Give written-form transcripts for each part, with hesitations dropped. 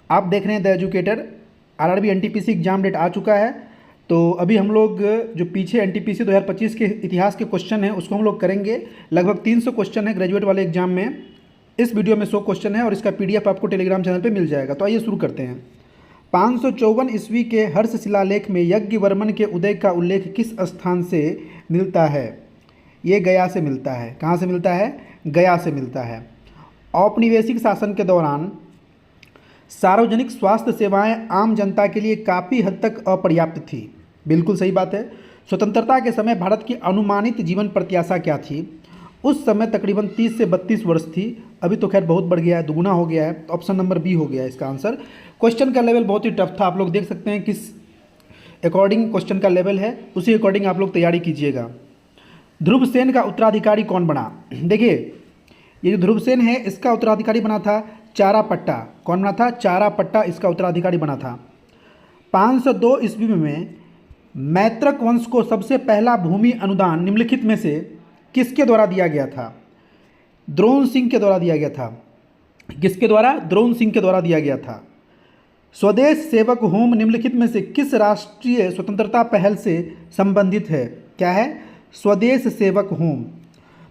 आप देख रहे हैं the educator. RRB NTPC exam date आ चुका है। तो अभी हम लोग जो पीछे एनटीपीसी 2025 के इतिहास के क्वेश्चन हैं उसको हम लोग करेंगे। लगभग 300 क्वेश्चन है ग्रेजुएट वाले एग्जाम में। इस वीडियो में 100 क्वेश्चन है और इसका पीडीएफ आपको टेलीग्राम चैनल पे मिल जाएगा। तो आइए शुरू करते हैं। 554 ईस्वी के हर्ष शिलालेख में यज्ञवर्मन के उदय का उल्लेख किस स्थान से मिलता है? ये गया से मिलता है। कहाँ से मिलता है? गया से मिलता है। औपनिवेशिक शासन के दौरान सार्वजनिक स्वास्थ्य सेवाएं आम जनता के लिए काफ़ी हद तक अपर्याप्त थी। बिल्कुल सही बात है। स्वतंत्रता के समय भारत की अनुमानित जीवन प्रत्याशा क्या थी? उस समय तकरीबन 30 से 32 वर्ष थी। अभी तो खैर बहुत बढ़ गया है, दुगुना हो गया है। तो ऑप्शन नंबर बी हो गया है इसका आंसर। क्वेश्चन का लेवल बहुत ही टफ था। आप लोग देख सकते हैं किस अकॉर्डिंग क्वेश्चन का लेवल है, उसी अकॉर्डिंग आप लोग तैयारी कीजिएगा। ध्रुवसेन का उत्तराधिकारी कौन बना? देखिए, ये जो ध्रुवसेन है इसका उत्तराधिकारी बना था चारापट्टा। कौन बना था? चारापट्टा इसका उत्तराधिकारी बना था। 502 ईस्वी में मैत्रक वंश को सबसे पहला भूमि अनुदान निम्नलिखित में से किसके द्वारा दिया गया था? द्रोण सिंह के द्वारा दिया गया था। किसके द्वारा? द्रोण सिंह के द्वारा दिया गया था। स्वदेश सेवक होम निम्नलिखित में से किस राष्ट्रीय स्वतंत्रता पहल से संबंधित है? क्या है? स्वदेश सेवक होम।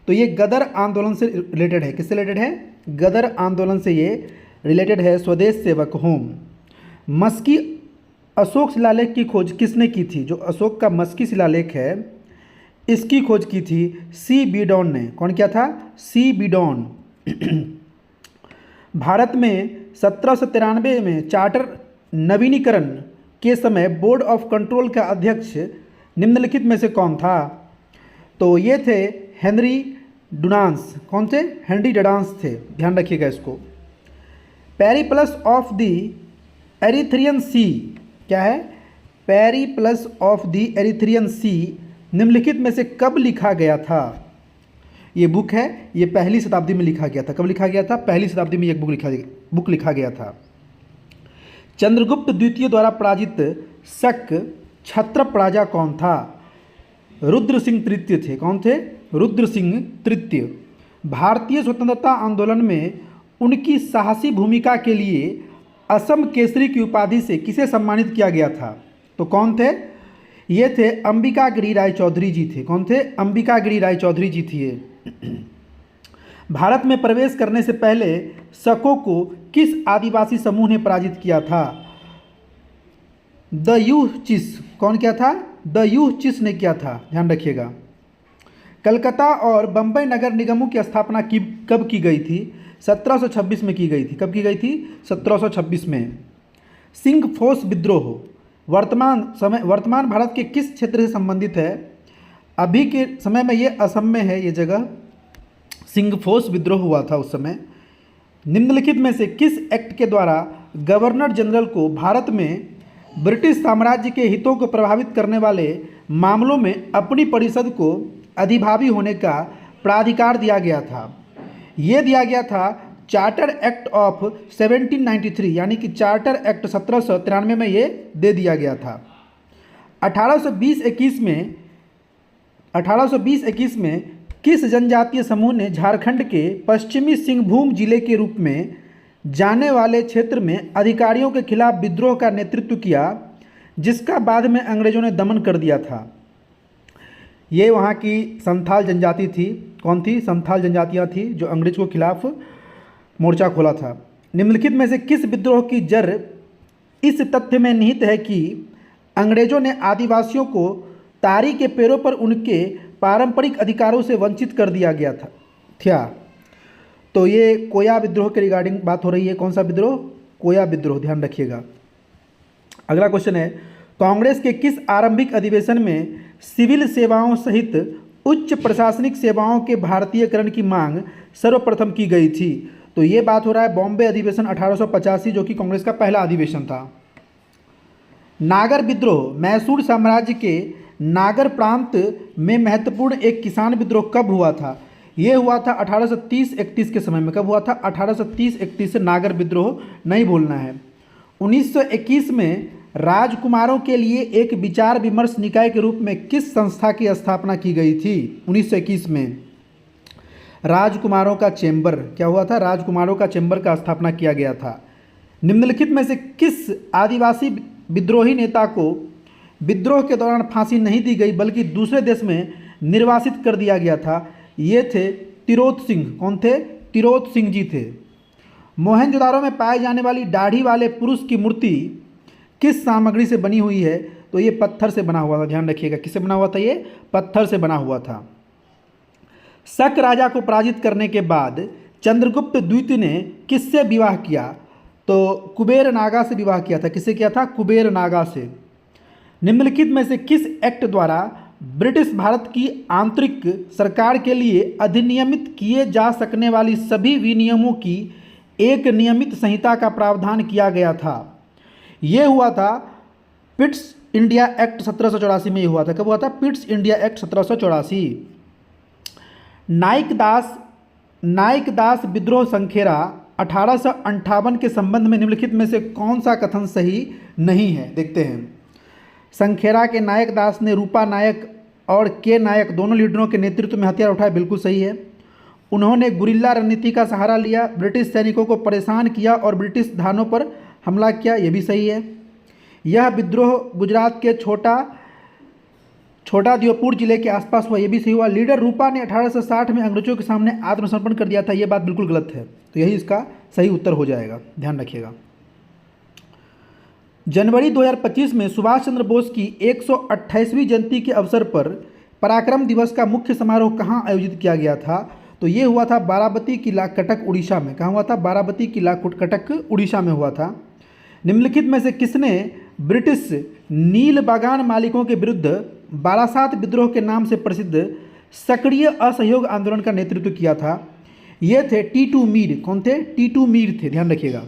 तो ये गदर आंदोलन से रिलेटेड है। किससे रिलेटेड है? गदर आंदोलन से ये रिलेटेड है, स्वदेश सेवक होम। मस्की अशोक शिलालेख की खोज किसने की थी? जो अशोक का मस्की शिलालेख है इसकी खोज की थी सी बीडॉन ने। कौन किया था? सी बीडॉन। भारत में 1793 में चार्टर नवीनीकरण के समय बोर्ड ऑफ कंट्रोल का अध्यक्ष निम्नलिखित में से कौन था? तो ये थे हेनरी डुनांस। कौन थे? हेनरी डुनांस थे। ध्यान रखिएगा इसको। पेरिप्लस ऑफ द एरिथ्रियन सी। क्या है? पेरिप्लस ऑफ द एरिथ्रियन सी निम्नलिखित में से कब लिखा गया था? ये बुक है, ये पहली शताब्दी में लिखा गया था। कब लिखा गया था? पहली शताब्दी में एक बुक लिखा गया था। चंद्रगुप्त द्वितीय द्वारा पराजित शक क्षत्रप राजा कौन था? रुद्र सिंह तृतीय थे। कौन थे? रुद्र सिंह तृतीय। भारतीय स्वतंत्रता आंदोलन में उनकी साहसी भूमिका के लिए असम केसरी की उपाधि से किसे सम्मानित किया गया था? तो कौन थे? ये थे अंबिका गिरी राय चौधरी जी थे। कौन थे? अंबिका गिरी राय चौधरी जी थे। भारत में प्रवेश करने से पहले शकों को किस आदिवासी समूह ने पराजित किया था? द यूचिस। कौन किया था? द यूचिस ने किया था। ध्यान रखिएगा। कलकत्ता और बंबई नगर निगमों की स्थापना कब की गई थी? 1726 में की गई थी। कब की गई थी? 1726 में। सिंगफोर्स विद्रोह वर्तमान भारत के किस क्षेत्र से संबंधित है? अभी के समय में ये असम में है। ये जगह सिंगफोर्स विद्रोह हुआ था उस समय। निम्नलिखित में से किस एक्ट के द्वारा गवर्नर जनरल को भारत में ब्रिटिश साम्राज्य के हितों को प्रभावित करने वाले मामलों में अपनी परिषद को अधिभावी होने का प्राधिकार दिया गया था? ये दिया गया था चार्टर एक्ट ऑफ 1793, यानी कि चार्टर एक्ट 1793 में ये दे दिया गया था। 1820-21 में किस जनजातीय समूह ने झारखंड के पश्चिमी सिंहभूम जिले के रूप में जाने वाले क्षेत्र में अधिकारियों के खिलाफ विद्रोह का नेतृत्व किया, जिसका बाद में अंग्रेजों ने दमन कर दिया था? ये वहाँ की संथाल जनजाति थी। कौन थी? संथाल जनजातियाँ थी जो अंग्रेज के खिलाफ मोर्चा खोला था। निम्नलिखित में से किस विद्रोह की जड़ इस तथ्य में निहित है कि अंग्रेजों ने आदिवासियों को तारी के पेड़ों पर उनके पारंपरिक अधिकारों से वंचित कर दिया गया था? तो ये कोया विद्रोह के रिगार्डिंग बात हो रही है। कौन सा विद्रोह? कोया विद्रोह। ध्यान रखिएगा। अगला क्वेश्चन है, कांग्रेस के किस आरंभिक अधिवेशन में सिविल सेवाओं सहित उच्च प्रशासनिक सेवाओं के भारतीयकरण की मांग सर्वप्रथम की गई थी? तो ये बात हो रहा है बॉम्बे अधिवेशन 1885, जो कि कांग्रेस का पहला अधिवेशन था। नागर विद्रोह मैसूर साम्राज्य के नागर प्रांत में महत्वपूर्ण एक किसान विद्रोह कब हुआ था? ये हुआ था 1830-31 के समय में। कब हुआ था? 1830-31 से नागर विद्रोह नहीं भूलना है। 1921 में राजकुमारों के लिए एक विचार विमर्श निकाय के रूप में किस संस्था की स्थापना की गई थी? 1921 में राजकुमारों का चैम्बर। क्या हुआ था? राजकुमारों का चैम्बर का स्थापना किया गया था। निम्नलिखित में से किस आदिवासी विद्रोही नेता को विद्रोह के दौरान फांसी नहीं दी गई बल्कि दूसरे देश में निर्वासित कर दिया गया था? ये थे तिरोत सिंह। कौन थे? तिरोत सिंह जी थे। मोहनजोदारो में पाए जाने वाली दाढ़ी वाले पुरुष की मूर्ति किस सामग्री से बनी हुई है? तो ये पत्थर से बना हुआ था। ध्यान रखिएगा, किससे बना हुआ था? ये पत्थर से बना हुआ था। शक राजा को पराजित करने के बाद चंद्रगुप्त द्वितीय ने किससे विवाह किया? तो कुबेर नागा से विवाह किया था। किससे किया था? कुबेर नागा से। निम्नलिखित में से किस एक्ट द्वारा ब्रिटिश भारत की आंतरिक सरकार के लिए अधिनियमित किए जा सकने वाली सभी विनियमों की एक नियमित संहिता का प्रावधान किया गया था? यह हुआ था पिट्स इंडिया एक्ट 1784 में। ये हुआ था। कब हुआ था? Pitt's India act 1784। नाइक दास विद्रोह संखेरा 1858 के संबंध में निम्नलिखित में से कौन सा कथन सही नहीं है? देखते हैं। संखेरा के नायक दास ने रूपा नायक और के नायक दोनों लीडरों के नेतृत्व में हथियार उठाए। बिल्कुल सही है। उन्होंने गुरिल्ला रणनीति का सहारा लिया, ब्रिटिश सैनिकों को परेशान किया और ब्रिटिश धानों पर हमला किया। यह भी सही है। यह विद्रोह गुजरात के छोटा दियोपुर जिले के आसपास हुआ। यह भी सही हुआ। लीडर रूपा ने 1860 में अंग्रेजों के सामने आत्मसमर्पण कर दिया था। यह बात बिल्कुल गलत है, तो यही इसका सही उत्तर हो जाएगा। ध्यान रखिएगा। जनवरी 2025 में सुभाष चंद्र बोस की 128वीं जयंती के अवसर पर पराक्रम दिवस का मुख्य समारोह कहाँ आयोजित किया गया था? तो ये हुआ था बाराबती किला, कटक, उड़ीसा में। कहाँ हुआ था? बाराबती किला, कटक, उड़ीसा में हुआ था। निम्नलिखित में से किसने ब्रिटिश नील बागान मालिकों के विरुद्ध बारासात विद्रोह के नाम से प्रसिद्ध सक्रिय असहयोग आंदोलन का नेतृत्व किया था? ये थे टीटू मीर। कौन थे? टीटू मीर थे। ध्यान रखिएगा।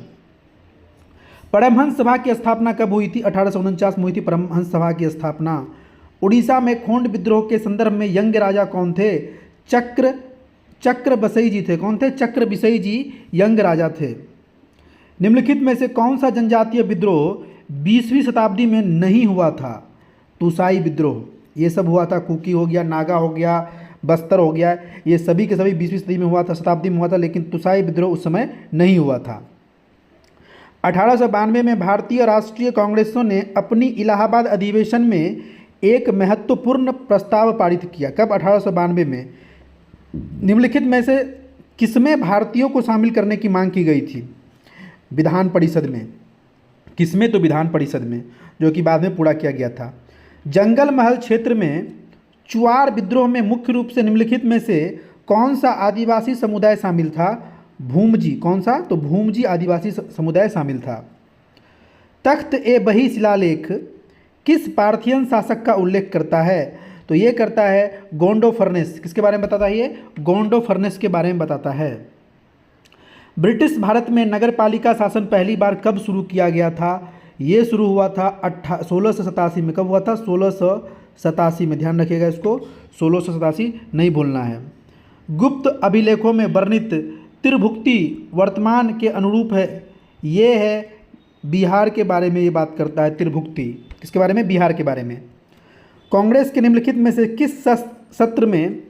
परमहंस सभा की स्थापना कब हुई थी? 1849 में हुई थी परमहंस सभा की स्थापना। उड़ीसा में खोंड विद्रोह के संदर्भ में यंग राजा कौन थे? चक्र बसई जी थे। कौन थे? चक्र बसई जी यंग राजा थे। निम्नलिखित में से कौन सा जनजातीय विद्रोह 20वीं शताब्दी में नहीं हुआ था? तुसाई विद्रोह। ये सब हुआ था। कुकी हो गया, नागा हो गया, बस्तर हो गया, ये सभी के सभी 20वीं शताब्दी में हुआ था, शताब्दी में हुआ था, लेकिन तुसाई विद्रोह उस समय नहीं हुआ था। 1892 में भारतीय राष्ट्रीय कांग्रेसों ने अपनी इलाहाबाद अधिवेशन में एक महत्वपूर्ण प्रस्ताव पारित किया। कब? 1892 में। निम्नलिखित में से किसमें भारतीयों को शामिल करने की मांग की गई थी? विधान परिषद में। किसमें? तो विधान परिषद में, जो कि बाद में पूरा किया गया था। जंगल महल क्षेत्र में चुआर विद्रोह में मुख्य रूप से निम्नलिखित में से कौन सा आदिवासी समुदाय शामिल था? भूमजी। कौन सा? तो भूमजी आदिवासी समुदाय शामिल था। तख्त ए बही शिलालेख किस पार्थियन शासक का उल्लेख करता है? तो ये करता है गोंडो फर्नेस। किसके बारे में बताता है? ये गोंडो फर्नेस के बारे में बताता है। ब्रिटिश भारत में नगर पालिका शासन पहली बार कब शुरू किया गया था? ये शुरू हुआ था 1687 में। कब हुआ था? 1687 में। ध्यान रखिएगा इसको, 1687 नहीं भूलना है। गुप्त अभिलेखों में वर्णित त्रिभुक्ति वर्तमान के अनुरूप है। ये है बिहार के बारे में ये बात करता है। त्रिभुक्ति किसके बारे में? बिहार के बारे में। कांग्रेस के निम्नलिखित में से किस सत्र में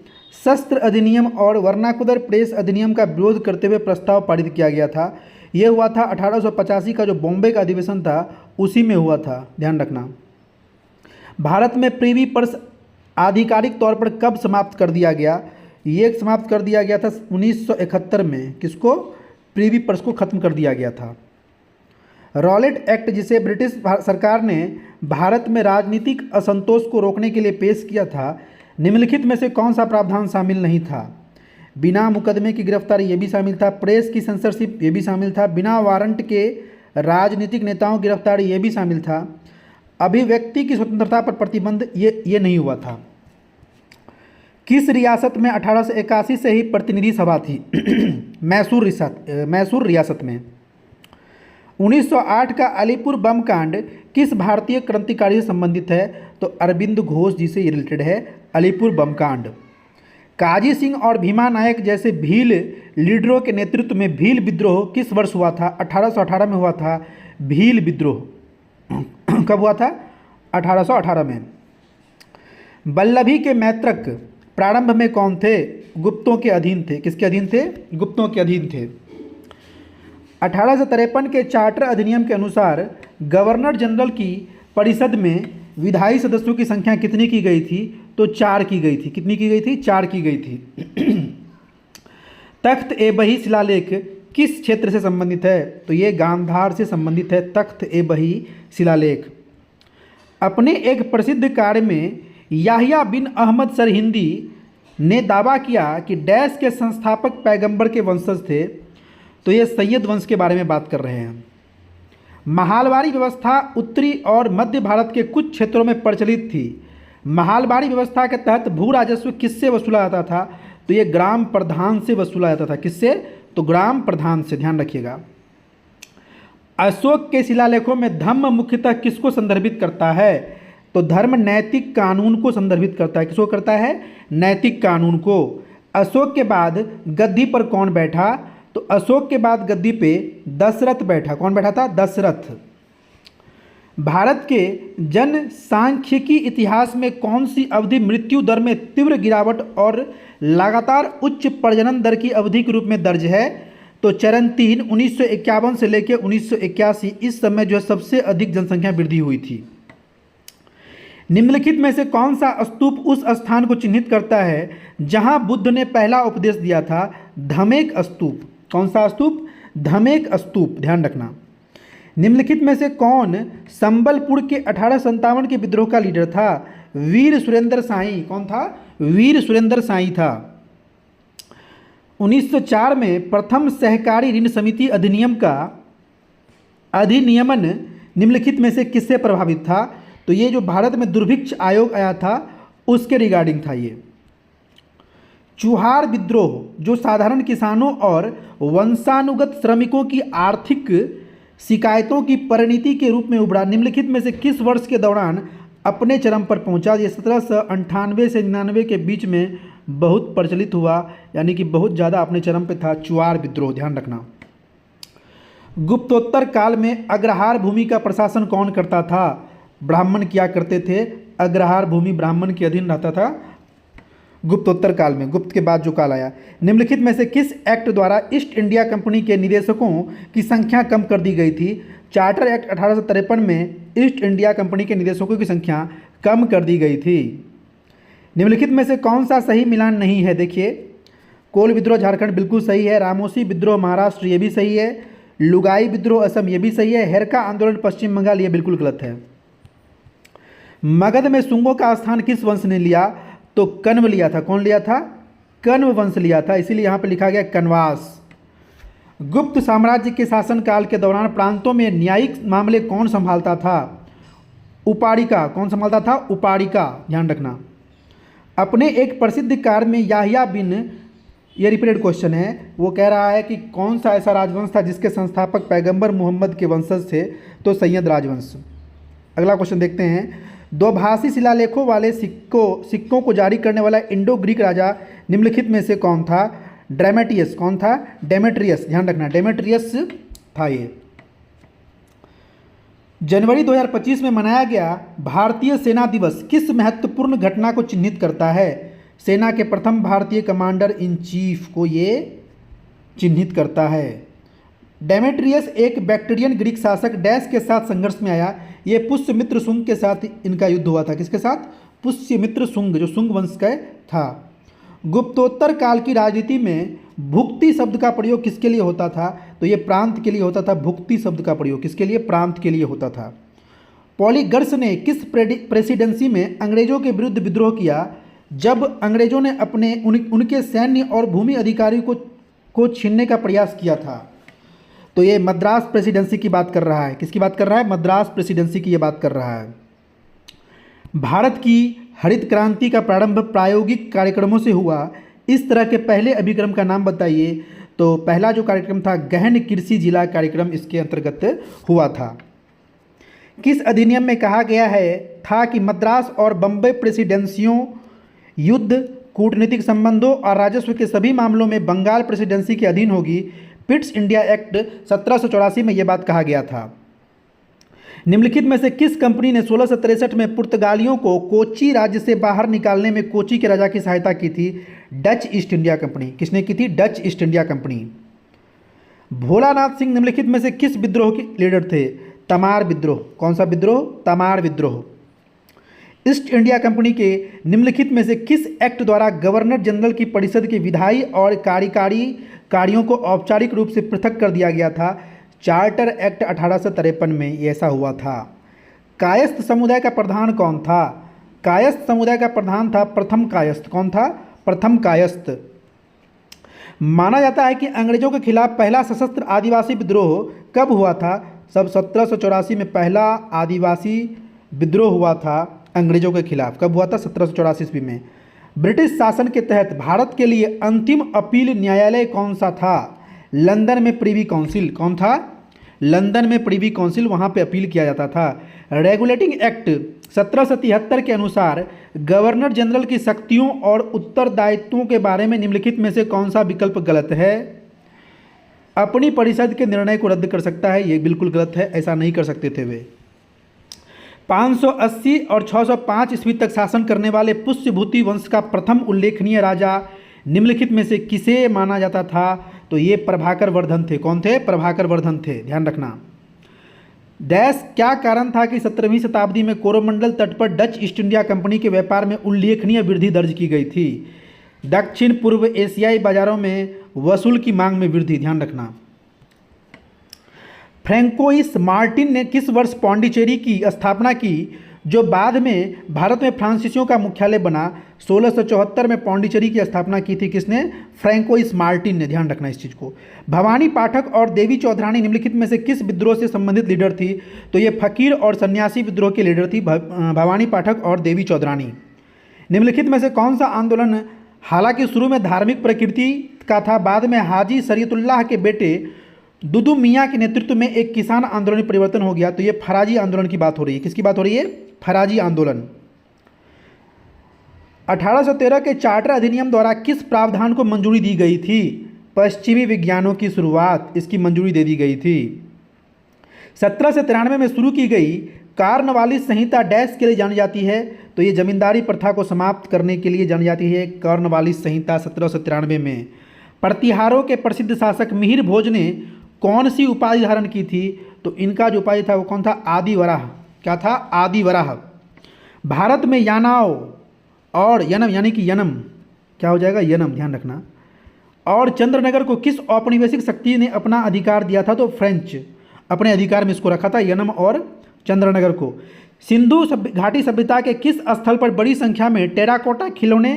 शस्त्र अधिनियम और वर्नाकुलर प्रेस अधिनियम का विरोध करते हुए प्रस्ताव पारित किया गया था? यह हुआ था 1885 का जो बॉम्बे का अधिवेशन था उसी में हुआ था। ध्यान रखना। भारत में प्रिवी पर्स आधिकारिक तौर पर कब समाप्त कर दिया गया? ये समाप्त कर दिया गया था 1971 में। किसको? प्रिवी पर्स को खत्म कर दिया गया था। रॉलेट एक्ट, जिसे ब्रिटिश सरकार ने भारत में राजनीतिक असंतोष को रोकने के लिए पेश किया था, निम्नलिखित में से कौन सा प्रावधान शामिल नहीं था? बिना मुकदमे की गिरफ्तारी, ये भी शामिल था। प्रेस की सेंसरशिप, ये भी शामिल था। बिना वारंट के राजनीतिक नेताओं की गिरफ्तारी, ये भी शामिल था। अभिव्यक्ति की स्वतंत्रता पर प्रतिबंध, ये नहीं हुआ था। किस रियासत में 1881 से ही प्रतिनिधि सभा थी? मैसूर रियासत में। 1908 का अलीपुर बम कांड किस भारतीय क्रांतिकारी से संबंधित है? तो अरविंद घोष जी से ये रिलेटेड है अलीपुर बम कांड। काजी सिंह और भीमा नायक जैसे भील लीडरों के नेतृत्व में भील विद्रोह किस वर्ष हुआ था? 1818 में हुआ था भील विद्रोह। कब हुआ था? 1818 में। वल्लभी के मैत्रक प्रारंभ में कौन थे? गुप्तों के अधीन थे। किसके अधीन थे? गुप्तों के अधीन थे। 1853 के चार्टर अधिनियम के अनुसार गवर्नर जनरल की परिषद में विधायी सदस्यों की संख्या कितनी की गई थी? तो 4 की गई थी। कितनी की गई थी? 4 की गई थी। तख्त ए बही शिलालेख किस क्षेत्र से संबंधित है? तो ये गांधार से संबंधित है, तख्त ए बही शिलालेख। अपने एक प्रसिद्ध कार्य में याहिया बिन अहमद सरहिंदी ने दावा किया कि डैश के संस्थापक पैगंबर के वंशज थे। तो ये सैयद वंश के बारे में बात कर रहे हैं। महालवारी व्यवस्था उत्तरी और मध्य भारत के कुछ क्षेत्रों में प्रचलित थी। महालवारी व्यवस्था के तहत भू राजस्व किससे वसूला जाता था? तो ये ग्राम प्रधान से वसूला जाता था। किससे? तो ग्राम प्रधान से, ध्यान रखिएगा। अशोक के शिलालेखों में धम्म मुख्यतः किसको संदर्भित करता है? तो धर्म नैतिक कानून को संदर्भित करता है। किसको करता है? नैतिक कानून को। अशोक के बाद गद्दी पर कौन बैठा? तो अशोक के बाद गद्दी पे दशरथ बैठा। कौन बैठा था? दशरथ। भारत के जनसांख्यिकी इतिहास में कौन सी अवधि मृत्यु दर में तीव्र गिरावट और लगातार उच्च प्रजनन दर की अवधि के रूप में दर्ज है? तो चरण 3 1951 से लेकर 1981, इस समय जो है सबसे अधिक जनसंख्या वृद्धि हुई थी। निम्नलिखित में से कौन सा स्तूप उस स्थान को चिन्हित करता है जहां बुद्ध ने पहला उपदेश दिया था? धमेक स्तूप। कौन सा स्तूप? धमेक स्तूप, ध्यान रखना। निम्नलिखित में से कौन संबलपुर के 1857 के विद्रोह का लीडर था? वीर सुरेंद्र साई। कौन था? वीर सुरेंद्र साई था। 1904 में प्रथम सहकारी ऋण समिति अधिनियम का अधिनियमन निम्नलिखित में से किससे प्रभावित था? तो ये जो भारत में दुर्भिक्ष आयोग आया था उसके रिगार्डिंग था ये। चुहार विद्रोह जो साधारण किसानों और वंशानुगत श्रमिकों की आर्थिक शिकायतों की परिणति के रूप में उभरा, निम्नलिखित में से किस वर्ष के दौरान अपने चरम पर पहुंचा? ये 1798 से 99 के बीच में बहुत प्रचलित हुआ, यानी कि बहुत ज़्यादा अपने चरम पे था चुहार विद्रोह, ध्यान रखना। गुप्तोत्तर काल में अग्रहार भूमि का प्रशासन कौन करता था? ब्राह्मण किया करते थे। अग्रहार भूमि ब्राह्मण के अधीन रहता था गुप्तोत्तर काल में, गुप्त के बाद जो काल आया। निम्नलिखित में से किस एक्ट द्वारा ईस्ट इंडिया कंपनी के निदेशकों की संख्या कम कर दी गई थी? चार्टर एक्ट 1853 में ईस्ट इंडिया कंपनी के निदेशकों की संख्या कम कर दी गई थी। निम्नलिखित में से कौन सा सही मिलान नहीं है? देखिए, कोल विद्रोह झारखंड बिल्कुल सही है, रामोसी विद्रोह महाराष्ट्र ये भी सही है, लुगाई विद्रोह असम ये भी सही है, हेरका आंदोलन पश्चिम बंगाल ये बिल्कुल गलत है। मगध में शुंगों का स्थान किस वंश ने लिया? तो कण्व लिया था। कौन लिया था? कण्व वंश लिया था, इसीलिए यहाँ पे लिखा गया कण्वास। गुप्त साम्राज्य के शासनकाल के दौरान प्रांतों में न्यायिक मामले कौन संभालता था? उपाड़िका। कौन संभालता था? उपाड़िका, ध्यान रखना। अपने एक प्रसिद्ध कार्य में याहिया बिन, ये रिपीटेड क्वेश्चन है, वो कह रहा है कि कौन सा ऐसा राजवंश था जिसके संस्थापक पैगंबर मोहम्मद के वंशज थे? तो सैयद राजवंश। अगला क्वेश्चन देखते हैं। द्विभाषी शिलालेखों वाले सिक्कों को जारी करने वाला इंडो ग्रीक राजा निम्नलिखित में से कौन था? डेमेट्रियस। कौन था? डेमेट्रियस, ध्यान रखना, डेमेट्रियस था ये। जनवरी 2025 में मनाया गया भारतीय सेना दिवस किस महत्वपूर्ण घटना को चिन्हित करता है? सेना के प्रथम भारतीय कमांडर इन चीफ को ये चिन्हित करता है। डेमेट्रियस एक बैक्टीरियन ग्रीक शासक डैश के साथ संघर्ष में आया। ये पुष्यमित्र शुंग के साथ इनका युद्ध हुआ था। किसके साथ? पुष्यमित्र शुंग, जो शुंग वंश का था। गुप्तोत्तर काल की राजनीति में भुक्ति शब्द का प्रयोग किसके लिए होता था? तो ये प्रांत के लिए होता था। भुक्ति शब्द का प्रयोग किसके लिए? प्रांत के लिए होता था। पॉलीगर्स ने किस प्रेसिडेंसी में अंग्रेजों के विरुद्ध विद्रोह किया जब अंग्रेजों ने उनके सैन्य और भूमि अधिकारी को छीनने का प्रयास किया था? तो ये मद्रास प्रेसिडेंसी की बात कर रहा है। किसकी बात कर रहा है? मद्रास प्रेसिडेंसी की ये बात कर रहा है। भारत की हरित क्रांति का प्रारंभ प्रायोगिक कार्यक्रमों से हुआ। इस तरह के पहले अभिक्रम का नाम बताइए। तो पहला जो कार्यक्रम था गहन कृषि जिला कार्यक्रम, इसके अंतर्गत हुआ था। किस अधिनियम में कहा गया है था कि मद्रास और बम्बई प्रेसिडेंसियों युद्ध, कूटनीतिक संबंधों और राजस्व के सभी मामलों में बंगाल प्रेसिडेंसी के अधीन होगी? पिट्स इंडिया एक्ट 1784 में यह बात कहा गया था। निम्नलिखित में से किस कंपनी ने 1663 में पुर्तगालियों को कोची राज्य से बाहर निकालने में कोची के राजा की सहायता की थी? Dutch east India company. किसने की थी? Dutch east India company. Bholanath Singh निम्नलिखित में से किस विद्रोह के लीडर थे? तमार विद्रोह। कौन सा विद्रोह? तमार विद्रोह। ईस्ट इंडिया कंपनी के निम्नलिखित में से किस एक्ट द्वारा गवर्नर जनरल की परिषद के विधायी और कार्यकारी कार्यों को औपचारिक रूप से पृथक कर दिया गया था? चार्टर एक्ट 1853 में ये ऐसा हुआ था। कायस्थ समुदाय का प्रधान कौन था? कायस्थ समुदाय का प्रधान था प्रथम कायस्थ। कौन था? प्रथम कायस्थ। माना जाता है कि अंग्रेजों के खिलाफ पहला सशस्त्र आदिवासी विद्रोह कब हुआ था? सब 1784 में पहला आदिवासी विद्रोह हुआ था अंग्रेजों के खिलाफ। कब हुआ था? 1784 ईस्वी में। ब्रिटिश शासन के तहत भारत के लिए अंतिम अपील न्यायालय कौन सा था? लंदन में प्रिवी काउंसिल। कौन था? लंदन में प्रिवी काउंसिल, वहाँ पे अपील किया जाता था। रेगुलेटिंग एक्ट 1773 के अनुसार गवर्नर जनरल की शक्तियों और उत्तरदायित्वों के बारे में निम्नलिखित में से कौन सा विकल्प गलत है? अपनी परिषद के निर्णय को रद्द कर सकता है। ये बिल्कुल गलत है, ऐसा नहीं कर सकते थे वे। 580 और 605 ईस्वी तक शासन करने वाले पुष्यभूति वंश का प्रथम उल्लेखनीय राजा निम्नलिखित में से किसे माना जाता था? तो ये प्रभाकर वर्धन थे। कौन थे? प्रभाकर वर्धन थे, ध्यान रखना। डैश क्या कारण था कि 17वीं शताब्दी में कोरोमंडल तट पर डच ईस्ट इंडिया कंपनी के व्यापार में उल्लेखनीय वृद्धि दर्ज की गई थी? दक्षिण पूर्व एशियाई बाजारों में वसूल की मांग में वृद्धि, ध्यान रखना। फ्रैंकोइस मार्टिन ने किस वर्ष पौंडीचेरी की स्थापना की, जो बाद में भारत में फ्रांसीसियों का मुख्यालय बना? 1674 में पौंडीचेरी की स्थापना की थी किसने? फ्रैंकोइस मार्टिन ने, ध्यान रखना इस चीज़ को। भवानी पाठक और देवी चौधरानी निम्नलिखित में से किस विद्रोह से संबंधित लीडर थी? तो ये फकीर और सन्यासी विद्रोह के लीडर थी भवानी पाठक और देवी चौधरानी। निम्नलिखित में से कौन सा आंदोलन हालांकि शुरू में धार्मिक प्रकृति का था, बाद में हाजी शरीयतुल्लाह के बेटे दुदू मियाँ के नेतृत्व में एक किसान आंदोलन में परिवर्तन हो गया? तो ये फराजी आंदोलन की बात हो रही है। किसकी बात हो रही है? फराजी आंदोलन। 1813 के चार्टर अधिनियम द्वारा किस प्रावधान को मंजूरी दी गई थी? पश्चिमी विज्ञानों की शुरुआत, इसकी मंजूरी दे दी गई थी। 1793 में शुरू की गई कार्नवालिस संहिता डैश के लिए जानी जाती है? तो ये जमींदारी प्रथा को समाप्त करने के लिए जानी जाती है कार्नवालिस संहिता 1793 में। प्रतिहारों के प्रसिद्ध शासक मिहिर भोज ने कौन सी उपाधि धारण की थी? तो इनका जो उपाधि था वो कौन था? आदिवराह। क्या था? आदिवराह। भारत में यानाव और यनम यानी कि यनम, क्या हो जाएगा? यनम, ध्यान रखना। और चंद्रनगर को किस औपनिवेशिक शक्ति ने अपना अधिकार दिया था? तो फ्रेंच अपने अधिकार में इसको रखा था, यनम और चंद्रनगर को। सिंधु घाटी सभ्यता के किस स्थल पर बड़ी संख्या में टेराकोटा खिलौने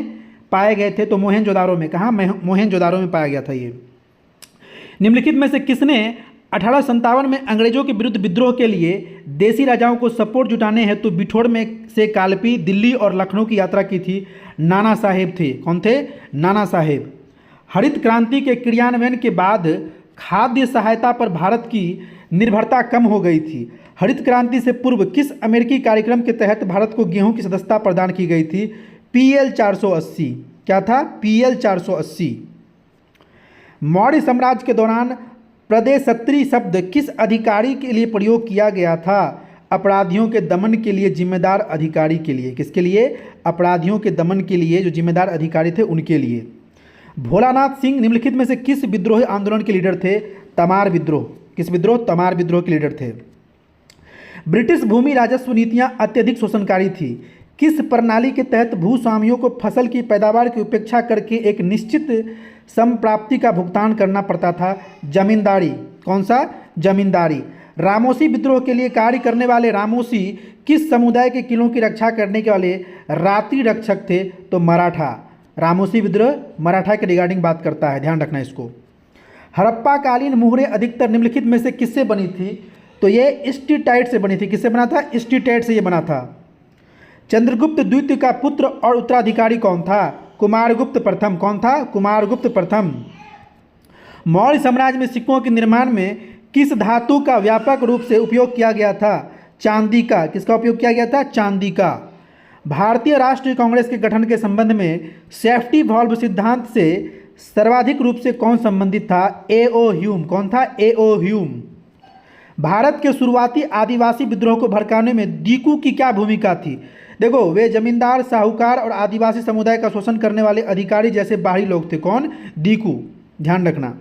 पाए गए थे? तो मोहनजोदारो में। कहाँ? मोहनजोदारो में पाया गया था ये। निम्नलिखित में से किसने 1857 में अंग्रेजों के विरुद्ध विद्रोह के लिए देसी राजाओं को सपोर्ट जुटाने हेतु बिठौर में से कालपी, दिल्ली और लखनऊ की यात्रा की थी? नाना साहेब थे। कौन थे? नाना साहेब। हरित क्रांति के क्रियान्वयन के बाद खाद्य सहायता पर भारत की निर्भरता कम हो गई थी। हरित क्रांति से पूर्व किस अमेरिकी कार्यक्रम के तहत भारत को गेहूं की सदस्यता प्रदान की गई थी? PL 480। क्या था? PL 480। मौर्य साम्राज्य के दौरान प्रदेशत्री शब्द किस अधिकारी के लिए प्रयोग किया गया था? अपराधियों के दमन के लिए जिम्मेदार अधिकारी के लिए। किसके लिए? अपराधियों के दमन के लिए जो जिम्मेदार अधिकारी थे उनके लिए। भोलानाथ सिंह निम्नलिखित में से किस विद्रोह आंदोलन के लीडर थे? तमार विद्रोह। किस विद्रोह? तमार विद्रोह के लीडर थे। ब्रिटिश भूमि राजस्व नीतियां अत्यधिक शोषणकारी थी। किस प्रणाली के तहत भूस्वामियों को फसल की पैदावार की उपेक्षा करके एक निश्चित संप्राप्ति का भुगतान करना पड़ता था? जमींदारी। कौन सा? जमींदारी। रामोसी विद्रोह के लिए कार्य करने वाले रामोसी किस समुदाय के किलों की रक्षा करने के वाले रात्रि रक्षक थे? तो मराठा। रामोसी विद्रोह मराठा के रिगार्डिंग बात करता है, ध्यान रखना इसको। हड़प्पा कालीन मुहरें अधिकतर निम्नलिखित में से किससे बनी थी? तो ये स्टीटाइट से बनी थी। किससे बना था? स्टीटाइट से ये बना था। चंद्रगुप्त द्वितीय का पुत्र और उत्तराधिकारी कौन था? कुमारगुप्त प्रथम। कौन था? कुमारगुप्त प्रथम। मौर्य साम्राज्य में सिक्कों के निर्माण में किस धातु का व्यापक रूप से उपयोग किया गया था? चांदी का। किसका उपयोग किया गया था? चांदी का। भारतीय राष्ट्रीय कांग्रेस के गठन के संबंध में सेफ्टी वॉल्व सिद्धांत से सर्वाधिक रूप से कौन संबंधित था? A.O. ह्यूम। कौन था? A.O. ह्यूम। भारत के शुरुआती आदिवासी विद्रोह को भड़काने में दीकू की क्या भूमिका थी? देखो, वे जमींदार, साहूकार और आदिवासी समुदाय का शोषण करने वाले अधिकारी जैसे बाहरी लोग थे। कौन? दीकू, ध्यान रखना।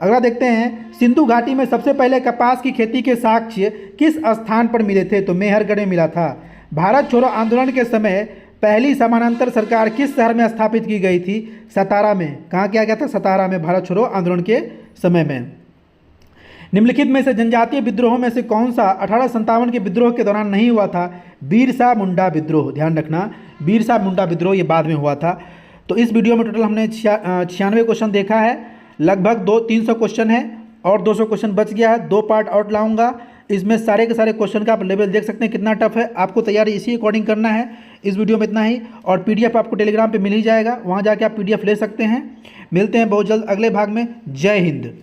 अगला देखते हैं, सिंधु घाटी में सबसे पहले कपास की खेती के साक्ष्य किस स्थान पर मिले थे? तो मेहरगढ़ में मिला था। भारत छोड़ो आंदोलन के समय पहली समानांतर सरकार किस शहर में स्थापित की गई थी? सतारा में। कहाँ किया गया था? सतारा में, भारत छोड़ो आंदोलन के समय में। निम्नलिखित में से जनजातीय विद्रोहों में से कौन सा 1857 के विद्रोह के दौरान नहीं हुआ था? बिरसा मुंडा विद्रोह। ध्यान रखना, बिरसा मुंडा विद्रोह ये बाद में हुआ था। तो इस वीडियो में टोटल हमने 96 क्वेश्चन देखा है, लगभग 300 क्वेश्चन है और 200 क्वेश्चन बच गया है। 2 पार्ट और लाऊंगा, इसमें सारे के सारे क्वेश्चन का आप लेवल देख सकते हैं कितना टफ है। आपको तैयारी इसी अकॉर्डिंग करना है। इस वीडियो में इतना ही, और पीडीएफ आपको टेलीग्राम पे मिल ही जाएगा, वहाँ जाके आप पीडीएफ ले सकते हैं। मिलते हैं बहुत जल्द अगले भाग में। जय हिंद।